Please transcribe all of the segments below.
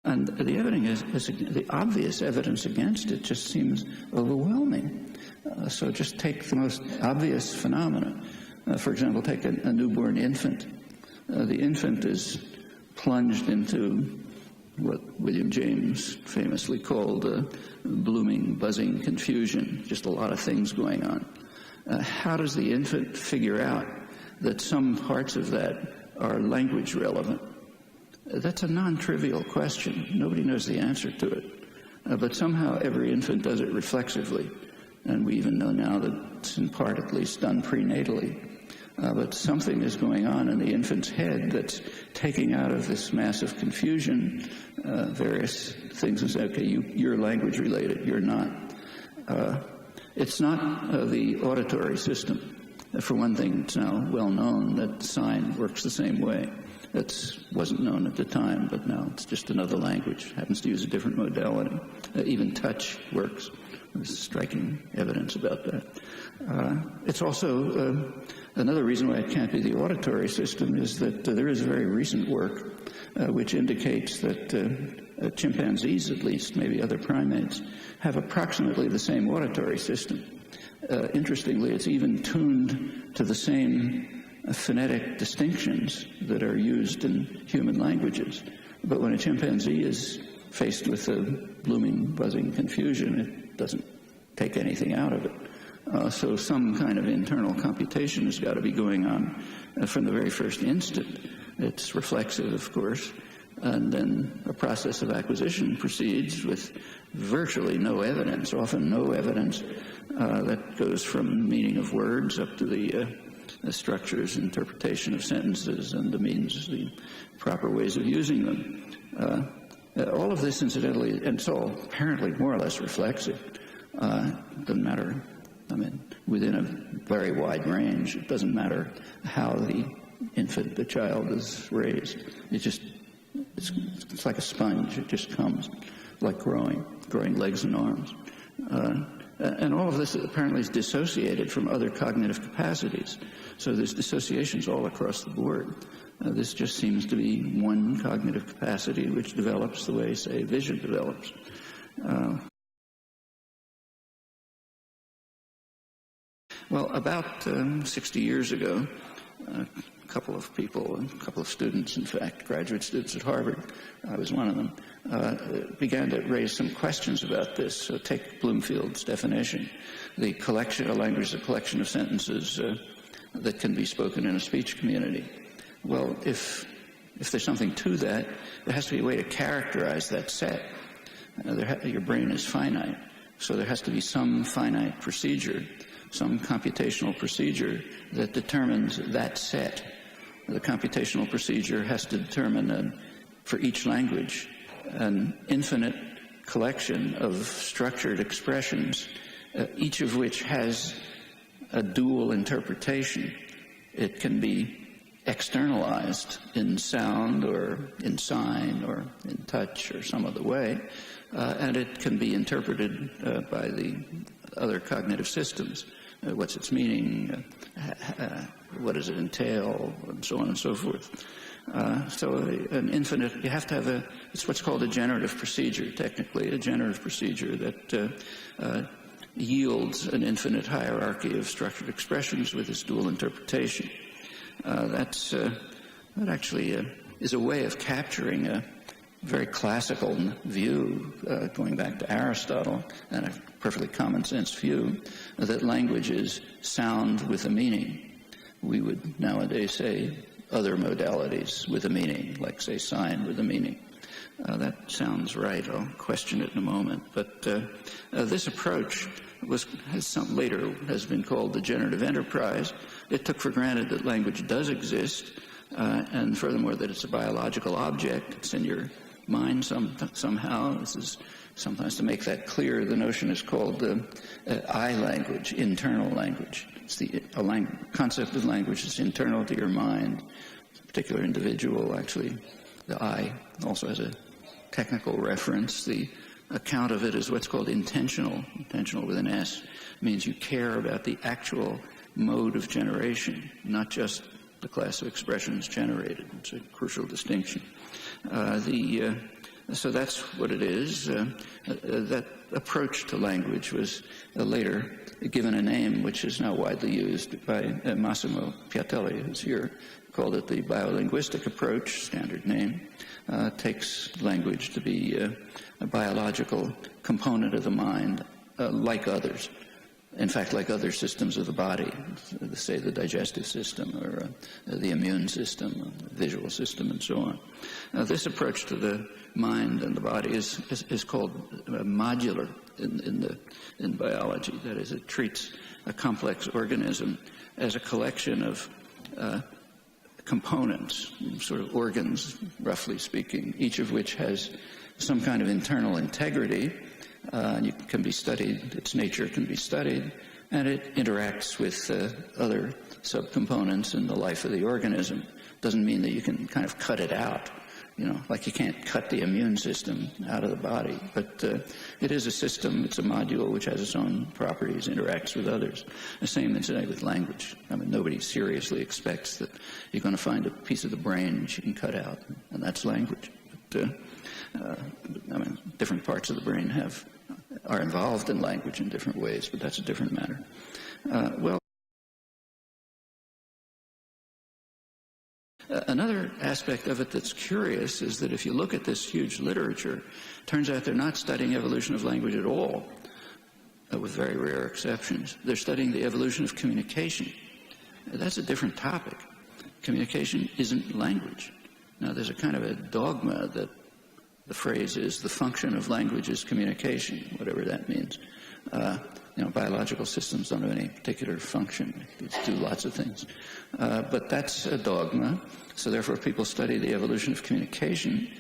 And the obvious evidence against it just seems overwhelming. So just take the most obvious phenomena. For example, take a newborn infant. The infant is plunged into what William James famously called blooming, buzzing confusion, just a lot of things going on. How does the infant figure out that some parts of that are language relevant? That's a non-trivial question. Nobody knows the answer to it. But somehow every infant does it reflexively. And we even know now that it's in part at least done prenatally. But something is going on in the infant's head that's taking out of this massive confusion various things and say, okay, you're language related, you're not. It's not the auditory system. For one thing, it's now well known that sign works the same way. That wasn't known at the time, but now it's just another language. Happens to use a different modality. Even touch works. There's striking evidence about that. It's also another reason why it can't be the auditory system is that there is very recent work which indicates that chimpanzees, at least, maybe other primates, have approximately the same auditory system. Interestingly, it's even tuned to the same phonetic distinctions that are used in human languages. But when a chimpanzee is faced with a blooming, buzzing confusion, it doesn't take anything out of it. So some kind of internal computation has got to be going on from the very first instant. It's reflexive, of course, and then a process of acquisition proceeds with virtually no evidence, often no evidence, that goes from meaning of words up to the structures, interpretation of sentences, and the means, the proper ways of using them. All of this, incidentally, and it's all apparently more or less reflexive. Doesn't matter. I mean, within a very wide range, it doesn't matter how the infant, the child, is raised. It's like a sponge. It just comes, like growing legs and arms. And all of this apparently is dissociated from other cognitive capacities. So there's dissociations all across the board. This just seems to be one cognitive capacity which develops the way, say, vision develops. Well, about 60 years ago, a couple of people, a couple of students, in fact, graduate students at Harvard, I was one of them, began to raise some questions about this. So take Bloomfield's definition. The collection of language is a collection of sentences that can be spoken in a speech community. Well, if there's something to that, there has to be a way to characterize that set. Your brain is finite, so there has to be some finite procedure, some computational procedure that determines that set. The computational procedure has to determine, for each language, an infinite collection of structured expressions, each of which has a dual interpretation. It can be externalized in sound or in sign or in touch or some other way, and it can be interpreted by the other cognitive systems. What's its meaning? What does it entail? And so on and so forth. So an infinite, you have to have it's what's called a generative procedure, technically, a generative procedure that yields an infinite hierarchy of structured expressions with its dual interpretation. That actually is a way of capturing a very classical view, going back to Aristotle, and a perfectly common sense view, that language is sound with a meaning. We would nowadays say other modalities with a meaning, like, say, sign with a meaning. That sounds right. I'll question it in a moment. But this approach later has been called the generative enterprise. It took for granted that language does exist, and furthermore that it's a biological object. It's in your mind somehow. This is sometimes, to make that clear, the notion is called I language, internal language. It's a concept of language that's internal to your mind. A particular individual, actually, the I also has a technical reference. The account of it is what's called intentional. Intentional with an S means you care about the actual mode of generation, not just the class of expressions generated. It's a crucial distinction. So that's what it is. That approach to language was later given a name which is now widely used by Massimo Piattelli, who's here, called it the biolinguistic approach, standard name. Takes language to be a biological component of the mind, like others. In fact, like other systems of the body, say the digestive system or the immune system, the visual system, and so on. This approach to the mind and the body is called modular in biology. That is, it treats a complex organism as a collection of components, sort of organs, roughly speaking, each of which has some kind of internal integrity. It can be studied, its nature can be studied, and it interacts with other subcomponents in the life of the organism. Doesn't mean that you can kind of cut it out, like you can't cut the immune system out of the body. But it is a system, it's a module which has its own properties, interacts with others. The same incidentally with language. I mean, nobody seriously expects that you're going to find a piece of the brain which you can cut out, and that's language. But, different parts of the brain are involved in language in different ways, but that's a different matter. Another aspect of it that's curious is that if you look at this huge literature, it turns out they're not studying evolution of language at all, with very rare exceptions. They're studying the evolution of communication. That's a different topic. Communication isn't language. Now, there's a kind of a dogma that the phrase is the function of language is communication, whatever that means. Biological systems don't have any particular function. They do lots of things. But that's a dogma. So therefore, people study the evolution of communication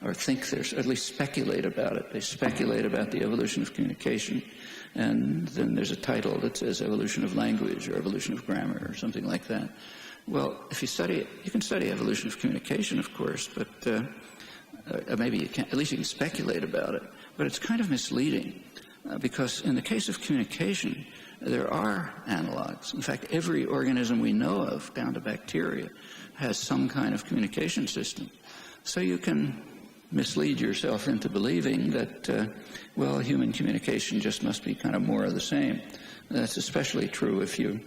or think there's, at least speculate about it. They speculate about the evolution of communication. And then there's a title that says evolution of language or evolution of grammar or something like that. Well, if you study it, you can study evolution of communication, of course, but maybe you can't, at least you can speculate about it. But it's kind of misleading because in the case of communication, there are analogs. In fact, every organism we know of, down to bacteria, has some kind of communication system. So you can mislead yourself into believing that, human communication just must be kind of more of the same. That's especially true if you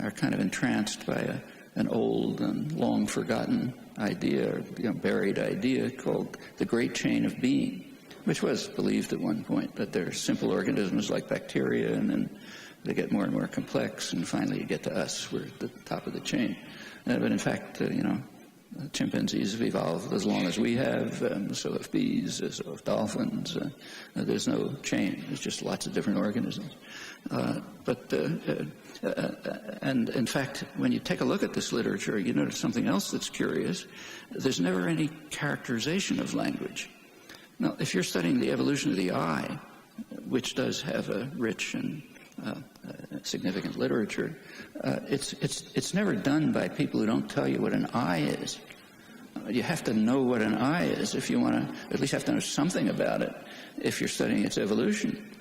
are kind of entranced by an old and long forgotten idea, or buried idea called the great chain of being, which was believed at one point that they're simple organisms like bacteria, and then they get more and more complex, and finally you get to us. We're at the top of the chain. But in fact, chimpanzees have evolved as long as we have, so have bees, so have dolphins. There's no chain. There's just lots of different organisms. And in fact, when you take a look at this literature, you notice something else that's curious. There's never any characterization of language. Now, if you're studying the evolution of the eye, which does have a rich and significant literature, it's never done by people who don't tell you what an eye is. You have to know what an eye is if you want to, at least have to know something about it if you're studying its evolution.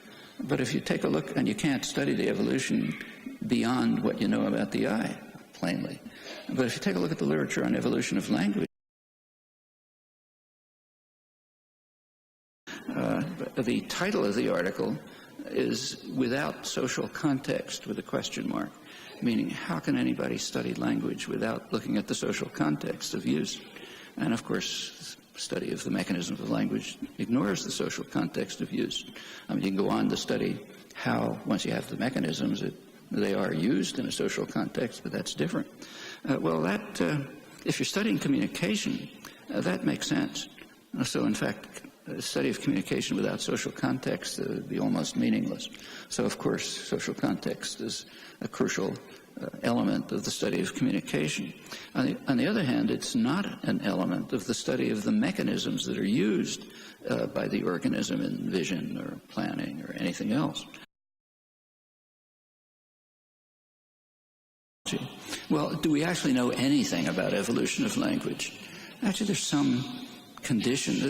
But if you take a look, and you can't study the evolution beyond what you know about the eye, plainly. But if you take a look at the literature on evolution of language, the title of the article is Without Social Context, with a question mark, meaning how can anybody study language without looking at the social context of use? And of course, study of the mechanisms of language ignores the social context of use. I mean, you can go on to study how, once you have the mechanisms, they are used in a social context, but that's different. If you're studying communication, that makes sense. So in fact, a study of communication without social context would be almost meaningless. So of course, social context is a crucial element of the study of communication. On the other hand, it's not an element of the study of the mechanisms that are used by the organism in vision or planning or anything else. Well, do we actually know anything about evolution of language? Actually, there's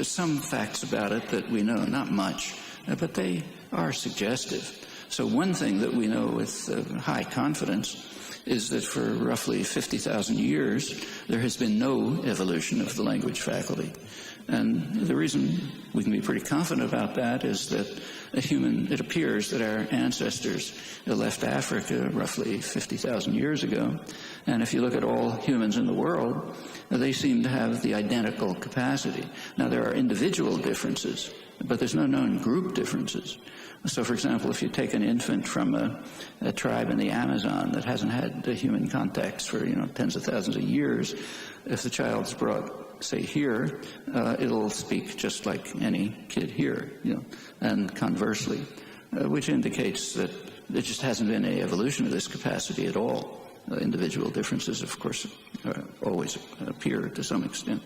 some facts about it that we know, not much, but they are suggestive. So one thing that we know with high confidence is that for roughly 50,000 years, there has been no evolution of the language faculty. And the reason we can be pretty confident about that is that it appears that our ancestors left Africa roughly 50,000 years ago. And if you look at all humans in the world, they seem to have the identical capacity. Now, there are individual differences, but there's no known group differences. So, for example, if you take an infant from a tribe in the Amazon that hasn't had human contacts for, tens of thousands of years, if the child's brought, say, here, it'll speak just like any kid here, and conversely, which indicates that there just hasn't been any evolution of this capacity at all. Individual differences, of course, always appear to some extent.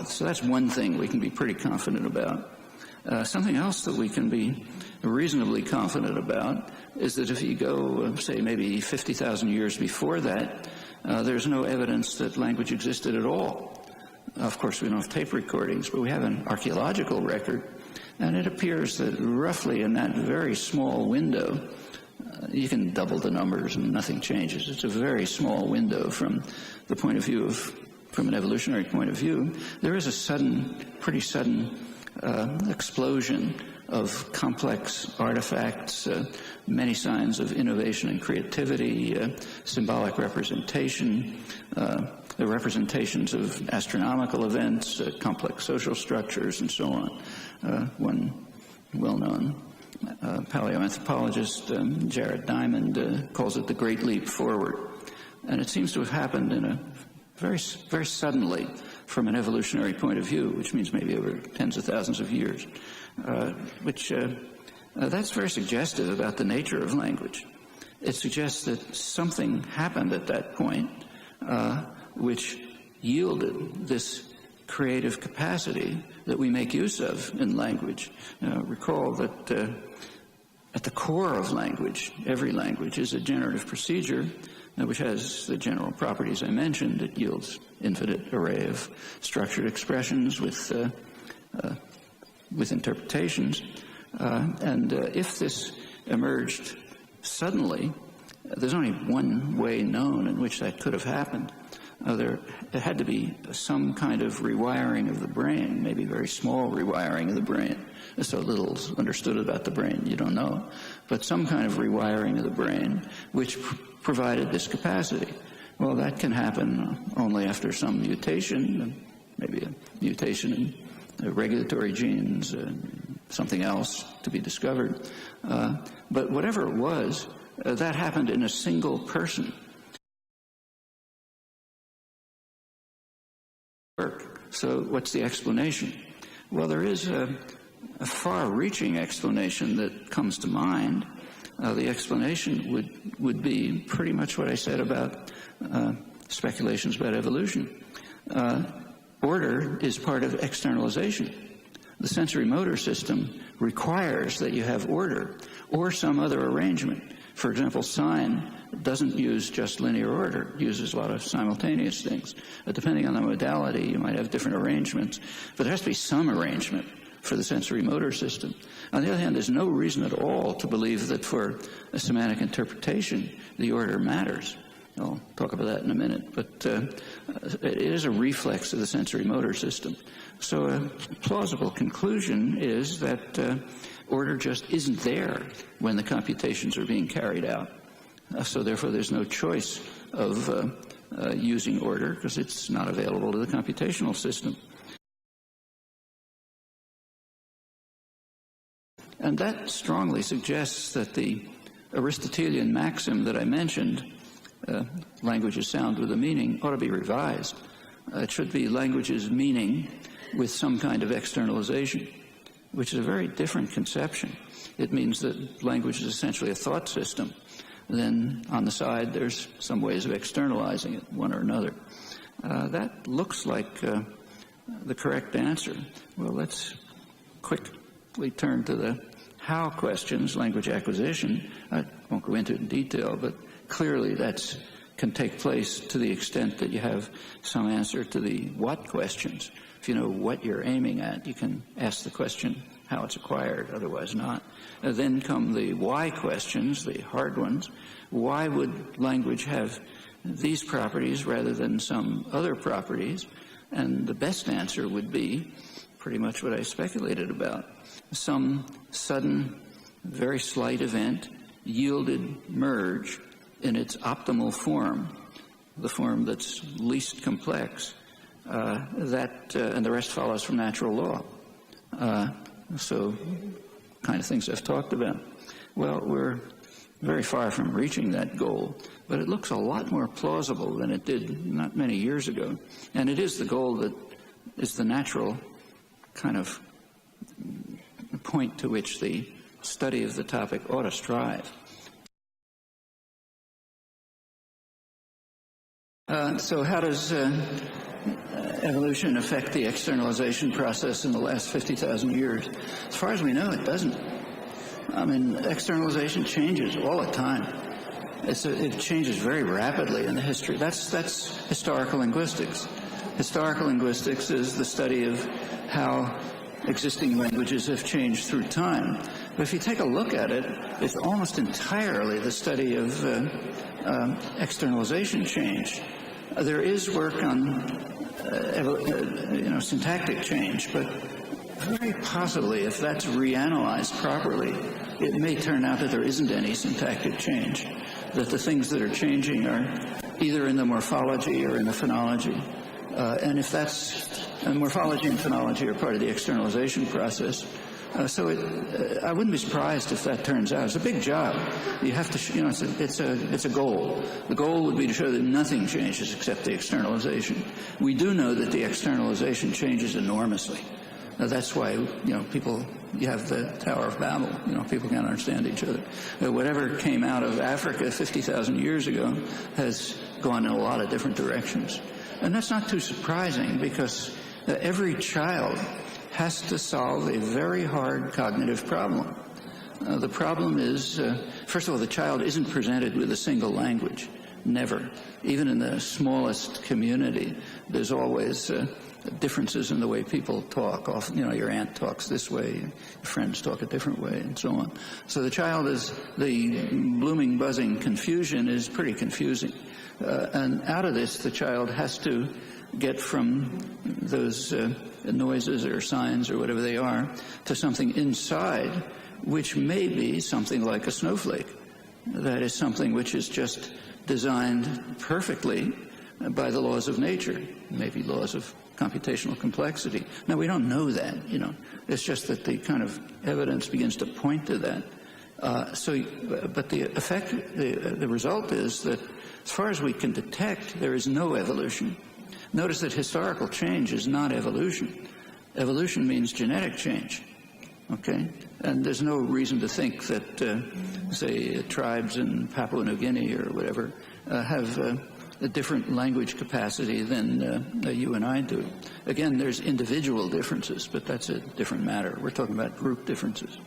So that's one thing we can be pretty confident about. Something else that we can be reasonably confident about is that if you go, say, maybe 50,000 years before that, there's no evidence that language existed at all. Of course, we don't have tape recordings, but we have an archaeological record, and it appears that roughly in that very small window, you can double the numbers and nothing changes. It's a very small window from the point of view from an evolutionary point of view. There is a pretty sudden explosion of complex artifacts, many signs of innovation and creativity, symbolic representation, the representations of astronomical events, complex social structures, and so on. One well-known paleoanthropologist, Jared Diamond, calls it the Great Leap Forward. And it seems to have happened in a very, very suddenly from an evolutionary point of view, which means maybe over tens of thousands of years, that's very suggestive about the nature of language. It suggests that something happened at that point which yielded this creative capacity that we make use of in language. Recall that at the core of language, every language, is a generative procedure which has the general properties I mentioned. It yields infinite array of structured expressions with interpretations. And if this emerged suddenly, there's only one way known in which that could have happened. There had to be some kind of rewiring of the brain, maybe very small rewiring of the brain. So little's understood about the brain, you don't know. But some kind of rewiring of the brain which provided this capacity. Well, that can happen only after some mutation, maybe a mutation in regulatory genes, something else to be discovered. But whatever it was, that happened in a single person. So what's the explanation? Well, there is a far-reaching explanation that comes to mind. The explanation would be pretty much what I said about speculations about evolution. Order is part of externalization. The sensory motor system requires that you have order or some other arrangement. For example, sign doesn't use just linear order. It uses a lot of simultaneous things. Depending on the modality, you might have different arrangements, but there has to be some arrangement for the sensory motor system. On the other hand, there's no reason at all to believe that for a semantic interpretation, the order matters. I'll talk about that in a minute, but it is a reflex of the sensory motor system. So a plausible conclusion is that order just isn't there when the computations are being carried out. So therefore, there's no choice of using order because it's not available to the computational system. And that strongly suggests that the Aristotelian maxim that I mentioned, language is sound with a meaning, ought to be revised. It should be language's meaning with some kind of externalization, which is a very different conception. It means that language is essentially a thought system. Then on the side, there's some ways of externalizing it, one or another. That looks like the correct answer. Well, let's quickly turn to the how questions, language acquisition. I won't go into it in detail, but clearly that can take place to the extent that you have some answer to the what questions. If you know what you're aiming at, you can ask the question how it's acquired, otherwise not. Then come the why questions, the hard ones. Why would language have these properties rather than some other properties? And the best answer would be pretty much what I speculated about. Some sudden, very slight event yielded merge in its optimal form, the form that's least complex, and the rest follows from natural law. So, kind of things I've talked about. Well, we're very far from reaching that goal, but it looks a lot more plausible than it did not many years ago. And it is the goal that is the natural kind of point to which the study of the topic ought to strive. So how does evolution affect the externalization process in the last 50,000 years? As far as we know, it doesn't. I mean, externalization changes all the time. It changes very rapidly in the history. That's historical linguistics. Historical linguistics is the study of how existing languages have changed through time. But if you take a look at it, it's almost entirely the study of externalization change. There is work on syntactic change, but very possibly, if that's reanalyzed properly, it may turn out that there isn't any syntactic change, that the things that are changing are either in the morphology or in the phonology. And if morphology and phonology are part of the externalization process, I wouldn't be surprised if that turns out. It's a big job. You have to, it's a goal. The goal would be to show that nothing changes except the externalization. We do know that the externalization changes enormously. That's why, you have the Tower of Babel. People can't understand each other. Whatever came out of Africa 50,000 years ago has gone in a lot of different directions. And that's not too surprising because every child has to solve a very hard cognitive problem. The problem is, first of all, the child isn't presented with a single language. Never. Even in the smallest community, there's always differences in the way people talk. Often, your aunt talks this way, your friends talk a different way, and so on. So the child the blooming, buzzing confusion is pretty confusing. And out of this, the child has to get from those noises or signs or whatever they are to something inside, which may be something like a snowflake. That is something which is just designed perfectly by the laws of nature, maybe laws of computational complexity. Now, we don't know that, It's just that the kind of evidence begins to point to that. But the effect, the result is that as far as we can detect, there is no evolution. Notice that historical change is not evolution. Evolution means genetic change, okay? And there's no reason to think that, say, tribes in Papua New Guinea or whatever have a different language capacity than you and I do. Again, there's individual differences, but that's a different matter. We're talking about group differences.